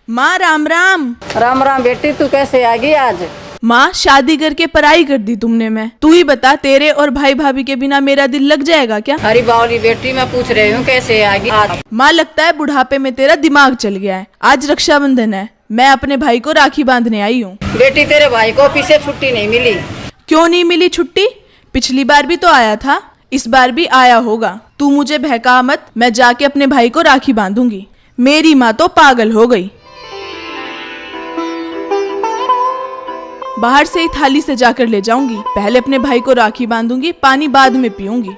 माँ राम राम। राम राम बेटी, तू कैसे आ गई आज? माँ शादी करके पराई कर दी तुमने। मैं तू ही बता, तेरे और भाई भाभी के बिना मेरा दिल लग जाएगा क्या? अरे बावली बेटी, मैं पूछ रही हूँ कैसे आ गई आज? माँ लगता है बुढ़ापे में तेरा दिमाग चल गया है। आज रक्षाबंधन है, मैं अपने भाई को राखी बांधने आई हूँ। बेटी तेरे भाई को ऑफिस से छुट्टी नहीं मिली। क्यों नहीं मिली छुट्टी? पिछली बार भी तो आया था, इस बार भी आया होगा। तू मुझे बहका मत, मैं जाके अपने भाई को राखी बांधूंगी। मेरी माँ तो पागल हो गई। बाहर से ही थाली से जाकर ले जाऊंगी। पहले अपने भाई को राखी बांधूंगी, पानी बाद में पीऊंगी।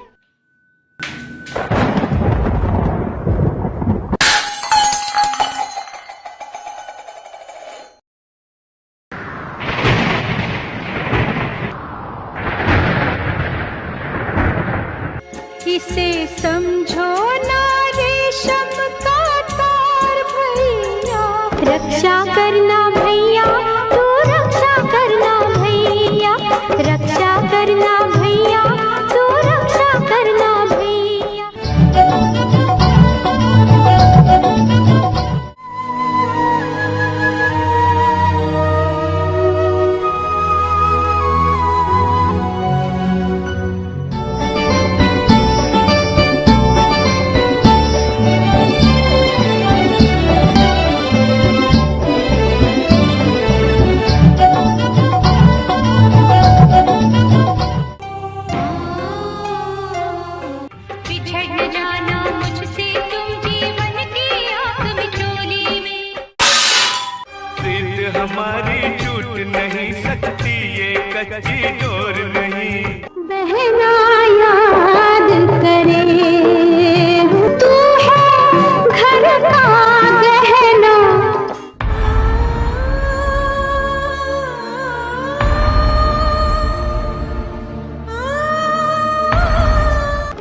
इसे समझो ना रेशम का तार भैया, रक्षा करना भैया, तू रक्षा करना भैया, रक्षा करना भैया, तू रक्षा करना भैया। बिछड़ जाना मुझसे तुम जीवन की आग बिचौली में। प्रीत हमारी टूट नहीं सकती, ये कच्ची डोर नहीं। बहना याद करे, तू है घर का गहना।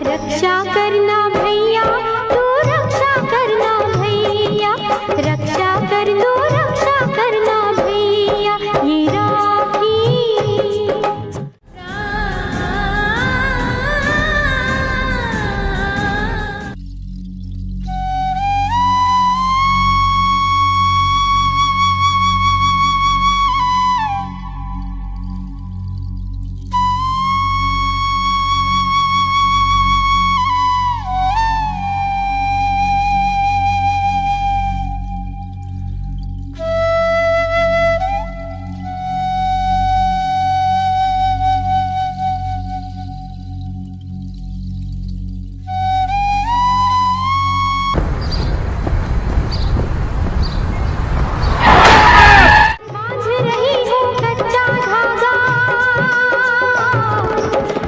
रक्षा करना भैया, तू रक्षा करना भैया, रक्षा कर लो, रक्षा करना भैया। ये राखी बांध रही हूँ कच्चा धागा।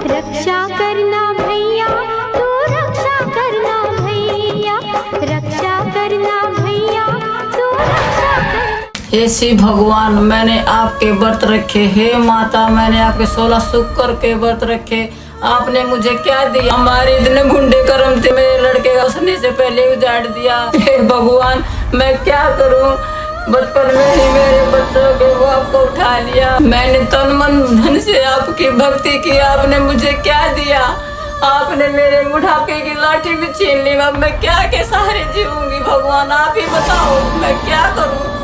रक्षा करना भैया, तू रक्षा करना भैया, रक्षा करना भैया, तू रक्षा करना। हे शिव भगवान, मैंने आपके व्रत रखे। हे माता, मैंने आपके 16 शुक्र के व्रत रखे। आपने मुझे क्या दिया? हमारे इतने गुंडे कर्म थे, मेरे लड़के का उसने से पहले उजाड़ दिया। हे भगवान, मैं क्या करूं? बचपन में ही मेरे बच्चों के वो आपको उठा लिया। मैंने तन मन धन से आपकी भक्ति की, आपने मुझे क्या दिया? आपने मेरे बुढ़ापे की लाठी भी छीन ली। अब मैं क्या के सहारे जीऊंगी? भगवान आप ही बताओ, मैं क्या करूं?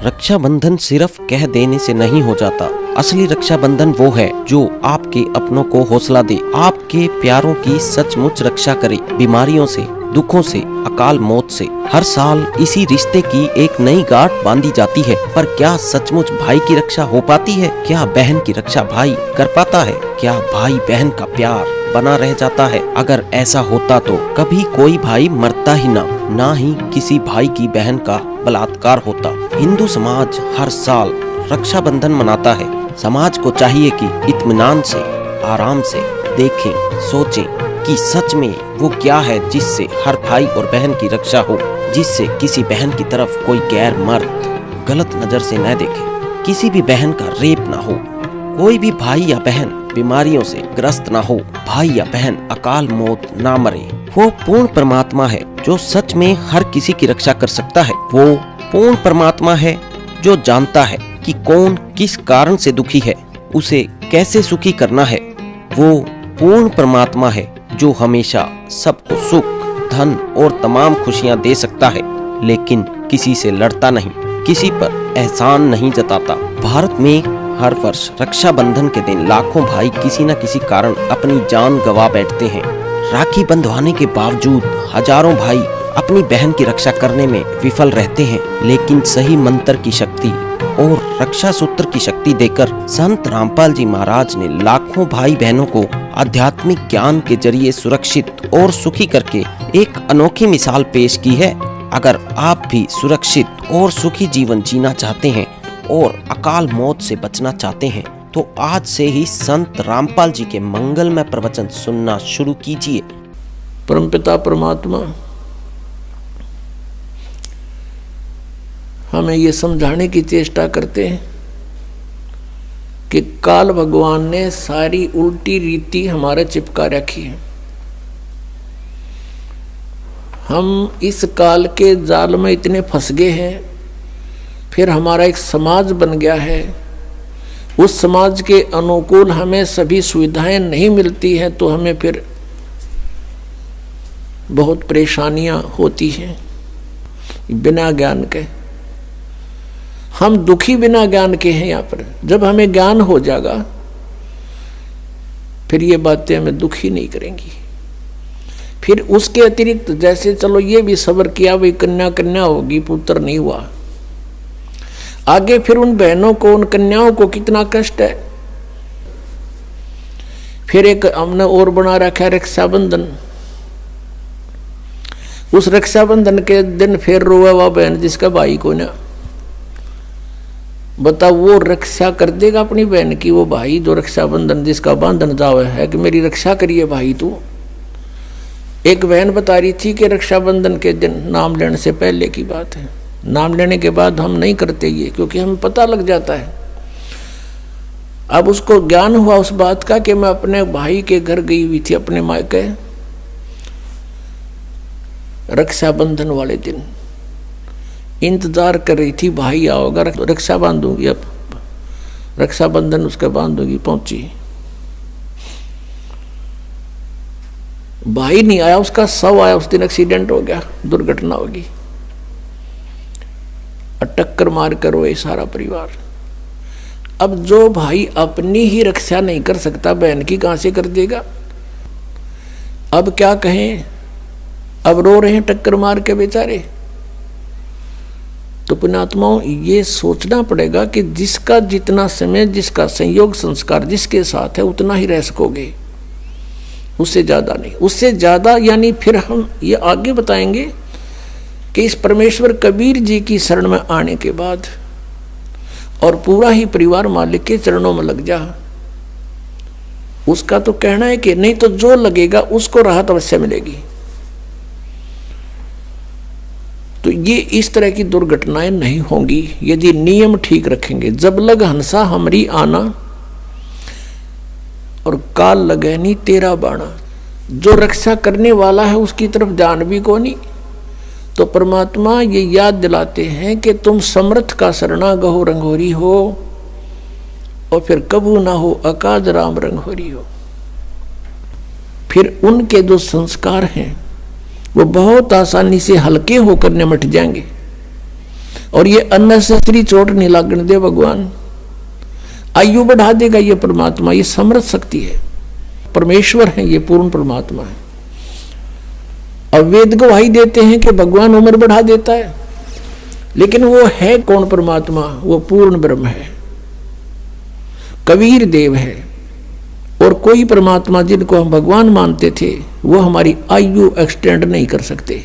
रक्षाबंधन सिर्फ कह देने से नहीं हो जाता। असली रक्षाबंधन वो है जो आपके अपनों को हौसला दे, आपके प्यारों की सचमुच रक्षा करे, बीमारियों से, दुखों से, अकाल मौत से। हर साल इसी रिश्ते की एक नई गांठ बांधी जाती है, पर क्या सचमुच भाई की रक्षा हो पाती है? क्या बहन की रक्षा भाई कर पाता है? क्या भाई बहन का प्यार बना रह जाता है? अगर ऐसा होता तो कभी कोई भाई मरता ही ना ही किसी भाई की बहन का बलात्कार होता। हिंदू समाज हर साल रक्षाबंधन मनाता है। समाज को चाहिए कि इत्मीनान से, आराम से देखें, सोचें कि सच में वो क्या है जिससे हर भाई और बहन की रक्षा हो, जिससे किसी बहन की तरफ कोई गैर मर्द गलत नजर से न देखे, किसी भी बहन का रेप ना हो, कोई भी भाई या बहन बीमारियों से ग्रस्त ना हो, भाई या बहन अकाल मौत ना मरे। वो पूर्ण परमात्मा है जो सच में हर किसी की रक्षा कर सकता है। वो पूर्ण परमात्मा है जो जानता है कि कौन किस कारण से दुखी है, उसे कैसे सुखी करना है। वो पूर्ण परमात्मा है जो हमेशा सबको सुख, धन और तमाम खुशियां दे सकता है। लेकिन किसी से लड़ता नहीं, किसी पर एहसान नहीं जताता। भारत में हर वर्ष रक्षाबंधन के दिन लाखों भाई किसी न किसी कारण अपनी जान गंवा बैठते हैं। राखी बंधवाने के बावजूद हजारों भाई अपनी बहन की रक्षा करने में विफल रहते हैं, लेकिन सही मंत्र की शक्ति और रक्षा सूत्र की शक्ति देकर संत रामपाल जी महाराज ने लाखों भाई बहनों को आध्यात्मिक ज्ञान के जरिए सुरक्षित और सुखी करके एक अनोखी मिसाल पेश की है। अगर आप भी सुरक्षित और सुखी जीवन जीना चाहते हैं और अकाल मौत से बचना चाहते हैं तो आज से ही संत रामपाल जी के मंगलमय प्रवचन सुनना शुरू कीजिए। परमपिता परमात्मा हमें ये समझाने की चेष्टा करते हैं कि काल भगवान ने सारी उल्टी रीति हमारे चिपका रखी है। हम इस काल के जाल में इतने फंस गए हैं, फिर हमारा एक समाज बन गया है, उस समाज के अनुकूल हमें सभी सुविधाएं नहीं मिलती हैं तो हमें फिर बहुत परेशानियां होती हैं बिना ज्ञान के। हम दुखी बिना ज्ञान के हैं यहाँ पर। जब हमें ज्ञान हो जाएगा फिर ये बातें हमें दुखी नहीं करेंगी। फिर उसके अतिरिक्त जैसे चलो ये भी सब्र किया, भाई कन्या कन्या होगी, पुत्र नहीं हुआ, आगे फिर उन बहनों को, उन कन्याओं को कितना कष्ट है। फिर एक हमने और बना रखा है रक्षाबंधन। उस रक्षाबंधन के दिन फिर रोए वह बहन जिसका भाई को ना, बता वो रक्षा कर देगा अपनी बहन की, वो भाई जो रक्षाबंधन जिसका बांधन जावे है कि मेरी रक्षा करिए भाई तू। एक बहन बता रही थी कि रक्षाबंधन के दिन, नाम लेने से पहले की बात है, नाम लेने के बाद हम नहीं करते ये, क्योंकि हमें पता लग जाता है। अब उसको ज्ञान हुआ उस बात का कि मैं अपने भाई के घर गई हुई थी, अपने मायके, रक्षाबंधन वाले दिन इंतजार कर रही थी भाई आओगा, रक्षा बांधूंगी, अब रक्षाबंधन उसका बांधूंगी। पहुंची, भाई नहीं आया, उसका शव आया। उस दिन एक्सीडेंट हो गया, दुर्घटना होगी, टक्कर मार कर रोए सारा परिवार। अब जो भाई अपनी ही रक्षा नहीं कर सकता, बहन की कहां से कर देगा। अब क्या कहें, अब रो रहे हैं टक्कर मार के बेचारे। तो पुण्यात्माओं ये सोचना पड़ेगा कि जिसका जितना समय, जिसका संयोग संस्कार जिसके साथ है उतना ही रह सकोगे, उससे ज्यादा नहीं। उससे ज्यादा यानी फिर हम ये आगे बताएंगे कि इस परमेश्वर कबीर जी की शरण में आने के बाद और पूरा ही परिवार मालिक के चरणों में लग जा, उसका तो कहना है कि नहीं तो जो लगेगा उसको राहत अवश्य मिलेगी। तो ये इस तरह की दुर्घटनाएं नहीं होंगी यदि नियम ठीक रखेंगे। जब लग हंसा हमरी आना और काल लगे नहीं तेरा बाणा। जो रक्षा करने वाला है उसकी तरफ ध्यान भी को नहीं। तो परमात्मा ये याद दिलाते हैं कि तुम समर्थ का शरणा गहो रंगोरी हो, और फिर कबू ना हो अकाज राम रंगोरी हो। फिर उनके जो संस्कार हैं वो बहुत आसानी से हल्के होकर निमट जाएंगे, और ये अननेसेसरी चोट नहीं लगने दे भगवान। आयु बढ़ा देगा ये परमात्मा, ये समर्थ शक्ति है, परमेश्वर है, ये पूर्ण परमात्मा है। अब वेद गवाही देते हैं कि भगवान उम्र बढ़ा देता है, लेकिन वो है कौन परमात्मा? वो पूर्ण ब्रह्म है, कबीर देव है। और कोई परमात्मा जिनको हम भगवान मानते थे वो हमारी आयु एक्सटेंड नहीं कर सकते।